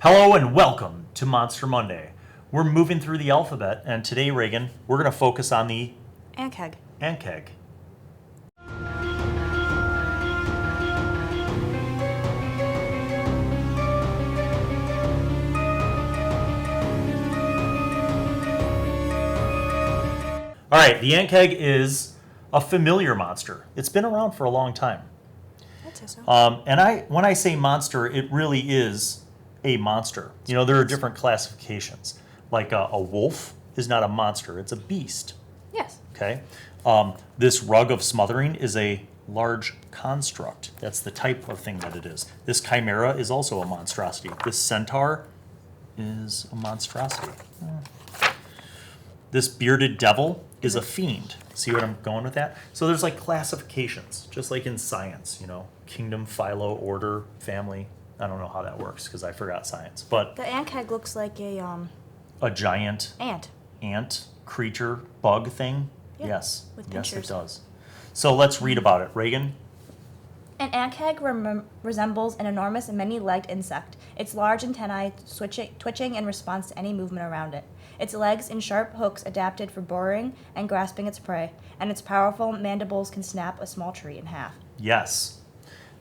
Hello and welcome to Monster Monday. We're moving through the alphabet, and today, Reagan, we're going to focus on the Ankeg. Ankeg. All right, the Ankeg is a familiar monster. It's been around for a long time. I'd say so. When I say monster, it really is a monster. You know, there are different classifications. Like a wolf is not a monster, it's a beast. Yes. Okay. This rug of smothering is a large construct. That's the type of thing that it is. This chimera is also a monstrosity. This centaur is a monstrosity. This bearded devil is a fiend. See what I'm going with that? So there's like classifications, just like in science, you know, kingdom, philo, order, family. I don't know how that works because I forgot science. But The Ankeg looks like a giant ant. creature, bug thing. Yeah, Yes. with Yes, it pinchers. does. So let's read about it. Reagan? An Ankeg resembles an enormous many-legged insect. Its large antennae twitching in response to any movement around it. Its legs and sharp hooks adapted for burrowing and grasping its prey, and its powerful mandibles can snap a small tree in half. Yes.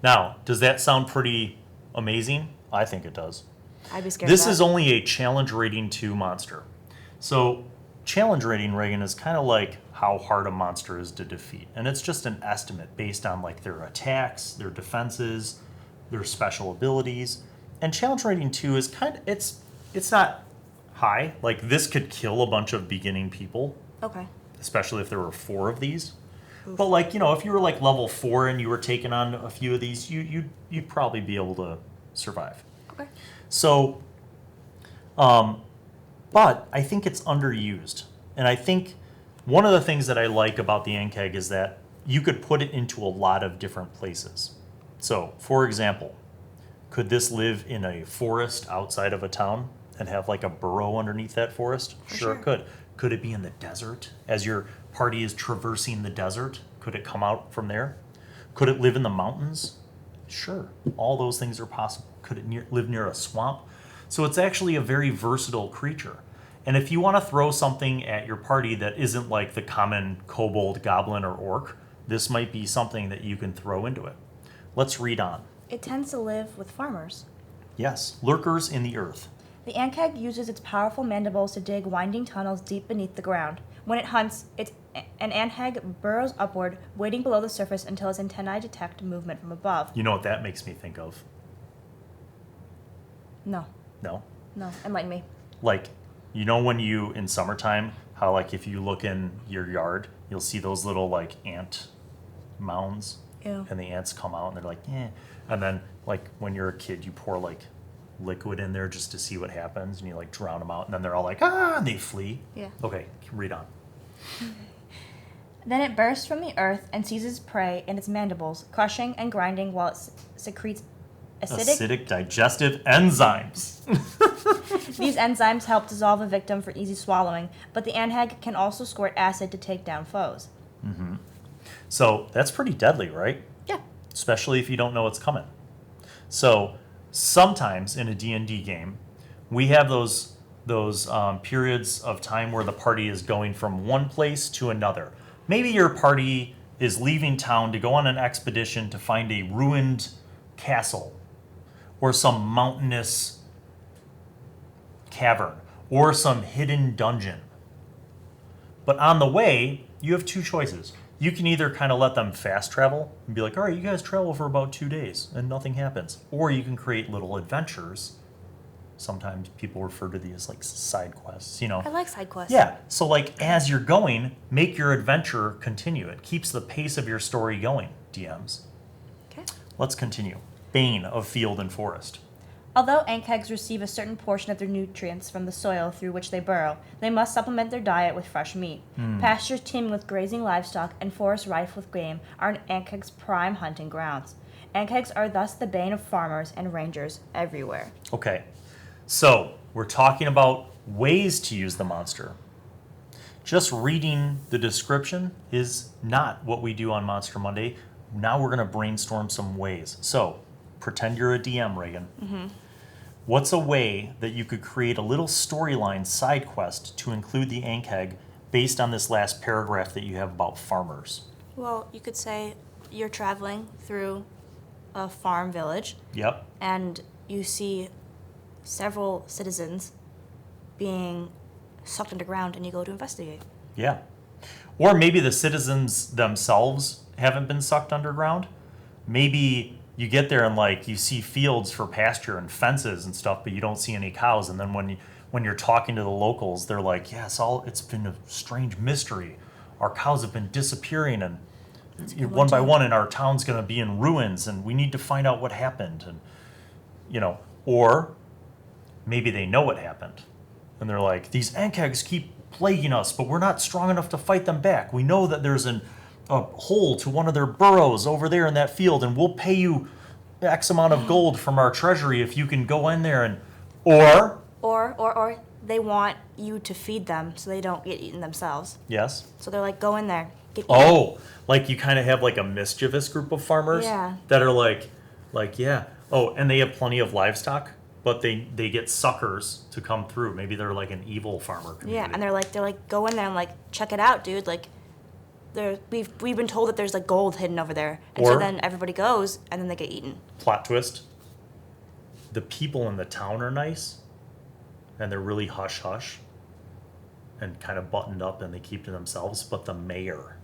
Now, does that sound pretty amazing? I think it does. I'd be scared This of that. is only a challenge rating 2 monster. So, challenge rating, Reagan, is kind of like how hard a monster is to defeat. And it's just an estimate based on like their attacks, their defenses, their special abilities. And challenge rating 2 is kind of, it's not high. Like this could kill a bunch of beginning people, Okay. especially if there were 4 of these. But like, you know, if you were like level 4 and you were taking on a few of these, you'd probably be able to survive. Okay. So, but I think it's underused. And I think one of the things that I like about the Ankeg is that you could put it into a lot of different places. So, for example, could this live in a forest outside of a town and have like a burrow underneath that forest? Sure, it sure. could. Could it be in the desert? As your party is traversing the desert, could it come out from there? Could it live in the mountains? Sure, all those things are possible. Could it live near a swamp? So it's actually a very versatile creature. And if you want to throw something at your party that isn't like the common kobold, goblin, or orc, this might be something that you can throw into it. Let's read on. It tends to live with farmers. Yes, lurkers in the earth. The Ankeg uses its powerful mandibles to dig winding tunnels deep beneath the ground. When it hunts, an Ankeg burrows upward, waiting below the surface until its antennae detect movement from above. You know what that makes me think of? No, No? enlighten me. Like, you know when you, in summertime, how like if you look in your yard, you'll see those little like ant mounds? Ew. And the ants come out and they're like, eh. And then like when you're a kid, you pour like liquid in there just to see what happens and you like drown them out and then they're all like, ah, and they flee. Yeah. Okay, read on. Then it bursts from the earth and seizes prey in its mandibles, crushing and grinding while it secretes acidic. Digestive enzymes. These enzymes help dissolve a victim for easy swallowing, but the Ankeg can also squirt acid to take down foes. So that's pretty deadly, right? Yeah. Especially if you don't know what's coming. So sometimes in a D&D game, we have those periods of time where the party is going from one place to another. Maybe your party is leaving town to go on an expedition to find a ruined castle or some mountainous cavern or some hidden dungeon. But on the way, you have 2 choices. You can either kind of let them fast travel and be like, all right, you guys travel for about 2 days and nothing happens. Or you can create little adventures. Sometimes people refer to these as like side quests, you know. I like side quests. Yeah, so like as you're going, make your adventure continue. It keeps the pace of your story going, DMs. Okay. Let's continue. Bane of field and forest. Although Ankegs receive a certain portion of their nutrients from the soil through which they burrow, they must supplement their diet with fresh meat. Pastures teeming with grazing livestock and forests rife with game are an Ankeg's prime hunting grounds. Ankegs are thus the bane of farmers and rangers everywhere. Okay, so we're talking about ways to use the monster. Just reading the description is not what we do on Monster Monday. Now we're going to brainstorm some ways. So pretend you're a DM, Reagan. What's a way that you could create a little storyline side quest to include the Ankheg based on this last paragraph that you have about farmers? Well, you could say you're traveling through a farm village Yep. and you see several citizens being sucked underground and you go to investigate. Yeah. Or maybe the citizens themselves haven't been sucked underground. Maybe you get there and like you see fields for pasture and fences and stuff, but you don't see any cows. And then when you're talking to the locals, they're like, "Yeah, it's been a strange mystery. Our cows have been disappearing, and one by one, and our town's going to be in ruins, and we need to find out what happened." And or maybe they know what happened, and they're like, "These Ankhegs keep plaguing us, but we're not strong enough to fight them back. We know that there's a hole to one of their burrows over there in that field, and we'll pay you X amount of gold from our treasury if you can go in there and..." Or they want you to feed them so they don't get eaten themselves. yes. So they're like, go in there, get eaten. Oh, like you kind of have like a mischievous group of farmers Yeah. that are like, yeah. Oh, and they have plenty of livestock, but they get suckers to come through. Maybe they're like an evil farmer community. Yeah, and they're like, go in there and like check it out, dude. Like, we've been told that there's like gold hidden over there, and so Or- then everybody goes, and then they get eaten. Plot twist. The people in the town are nice, and they're really hush-hush and kind of buttoned up, and they keep to themselves, but the mayor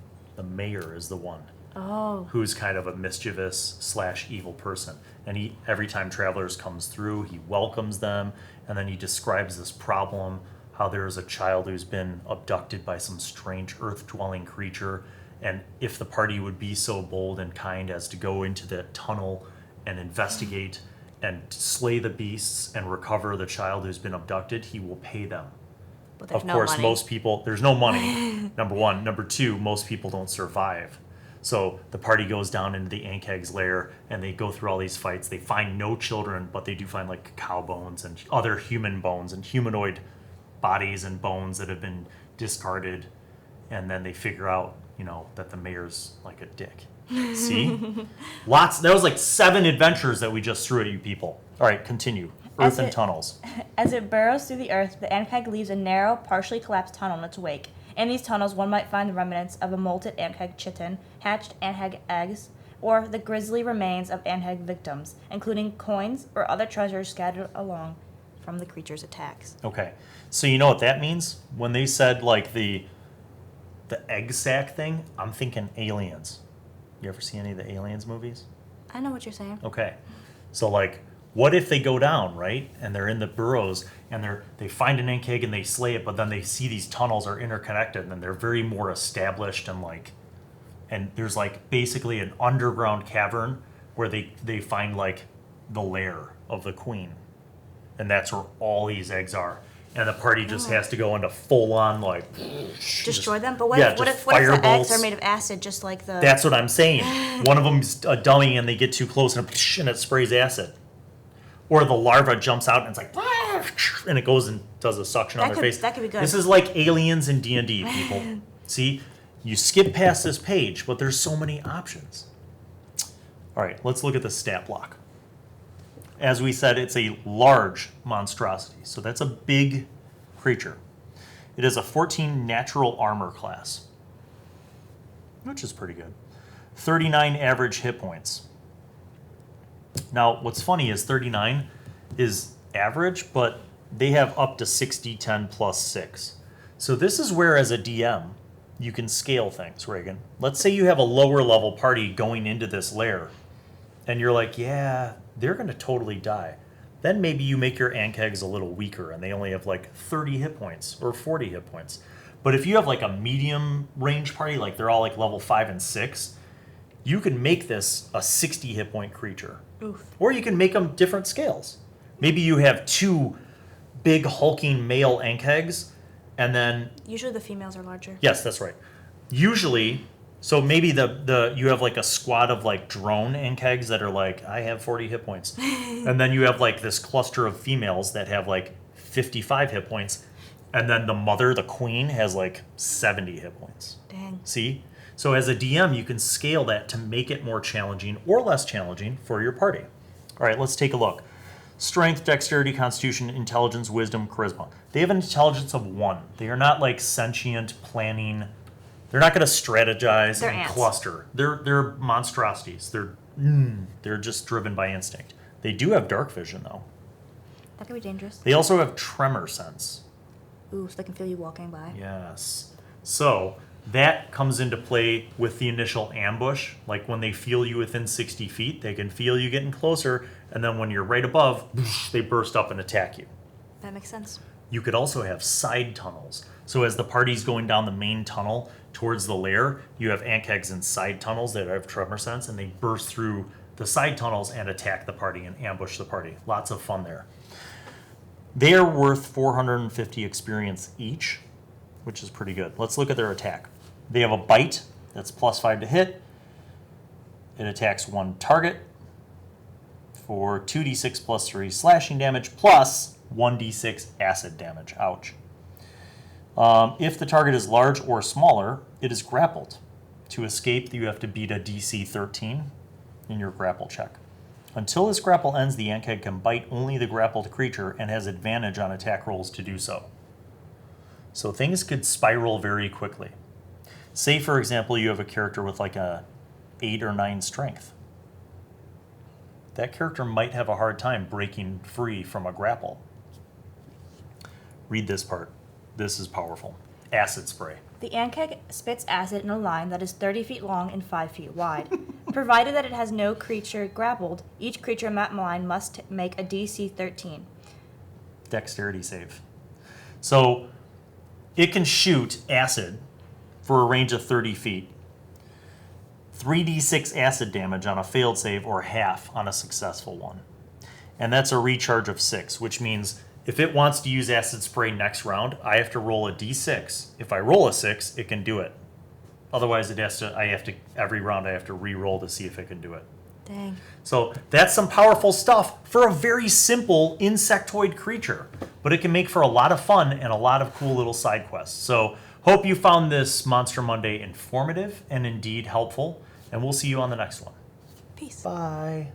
is the one Oh. who's kind of a mischievous / evil person. And he, every time travelers comes through, he welcomes them, and then he describes this problem, how there is a child who's been abducted by some strange earth-dwelling creature, and if the party would be so bold and kind as to go into the tunnel and investigate and slay the beasts and recover the child who's been abducted, he will pay them. But there's Of no course, money. most people, there's no money, number one. Number two, most people don't survive. So the party goes down into the Ankheg's lair, and they go through all these fights. They find no children, but they do find like cow bones and other human bones and humanoid bodies and bones that have been discarded. And then they figure out, that the mayor's like a dick. See? That was like 7 adventures that we just threw at you people. All right, continue. As Earth and it- tunnels. As it burrows through the earth, the Ankheg leaves a narrow, partially collapsed tunnel in its wake. In these tunnels, one might find the remnants of a molted Ankheg chitin, hatched Ankheg eggs, or the grisly remains of Ankheg victims, including coins or other treasures scattered along from the creature's attacks. Okay, so you know what that means? When they said like the egg sack thing, I'm thinking aliens. You ever see any of the aliens movies? I know what you're saying. Okay, so like, what if they go down, right? And they're in the burrows, and they find an Ankheg and they slay it, but then they see these tunnels are interconnected, and they're very more established, and there's like basically an underground cavern where they find like the lair of the queen, and that's where all these eggs are. And the party just has to go into full on like Destroy them? But what yeah, if just the eggs firebolts. are made of acid, just like the... That's what I'm saying. One of them's a dummy and they get too close and it sprays acid. Or the larva jumps out and it's like, and it goes and does a suction on their face. That could be good. This is like aliens in D&D, people. See, you skip past this page, but there's so many options. All right, let's look at the stat block. As we said, it's a large monstrosity, so that's a big creature. It is a 14 natural armor class, which is pretty good. 39 average hit points. Now, what's funny is 39 is average, but they have up to 6d10 plus 6. So this is where, as a DM, you can scale things, Reagan. Let's say you have a lower level party going into this lair, and you're like, yeah, they're going to totally die. Then maybe you make your Ankhegs a little weaker, and they only have like 30 hit points or 40 hit points. But if you have like a medium range party, like they're all like level 5 and 6, you can make this a 60 hit point creature. Oof. Or you can make them different scales. Maybe you have 2 big hulking male Ankhegs, and then Usually the females are larger. yes, that's right. Usually, so maybe you have like a squad of like drone Ankhegs that are like, I have 40 hit points. And then you have like this cluster of females that have like 55 hit points. And then the mother, the queen, has like 70 hit points. Dang. See? So as a DM, you can scale that to make it more challenging or less challenging for your party. All right, let's take a look. Strength, dexterity, constitution, intelligence, wisdom, charisma. They have an intelligence of 1. They are not like sentient planning. They're not going to strategize They're and ants. cluster. They're monstrosities. They're just driven by instinct. They do have dark vision though. That could be dangerous. They also have tremor sense. Ooh, so they can feel you walking by. Yes. So that comes into play with the initial ambush. Like when they feel you within 60 feet, they can feel you getting closer. And then when you're right above, they burst up and attack you. That makes sense. You could also have side tunnels. So as the party's going down the main tunnel towards the lair, you have ant kegs in side tunnels that have tremor sense, and they burst through the side tunnels and attack the party and ambush the party. Lots of fun there. They are worth 450 experience each, which is pretty good. Let's look at their attack. They have a bite that's +5 to hit. It attacks one target for 2d6 plus 3 slashing damage plus 1d6 acid damage. Ouch. If the target is large or smaller, it is grappled. To escape, you have to beat a DC 13 in your grapple check. Until this grapple ends, the ant keg can bite only the grappled creature and has advantage on attack rolls to do so. So things could spiral very quickly. Say, for example, you have a character with like a 8 or 9 strength. That character might have a hard time breaking free from a grapple. Read this part. This is powerful. Acid spray. The ant keg spits acid in a line that is 30 feet long and 5 feet wide. Provided that it has no creature grappled, each creature in that line must make a DC 13. Dexterity save. So it can shoot acid for a range of 30 feet. 3d6 acid damage on a failed save or half on a successful one. And that's a recharge of 6, which means if it wants to use acid spray next round, I have to roll a d6. If I roll a 6, it can do it. Otherwise, every round I have to re-roll to see if it can do it. Dang. So that's some powerful stuff for a very simple insectoid creature, but it can make for a lot of fun and a lot of cool little side quests. So hope you found this Monster Monday informative and indeed helpful, and we'll see you on the next one. Peace. Bye.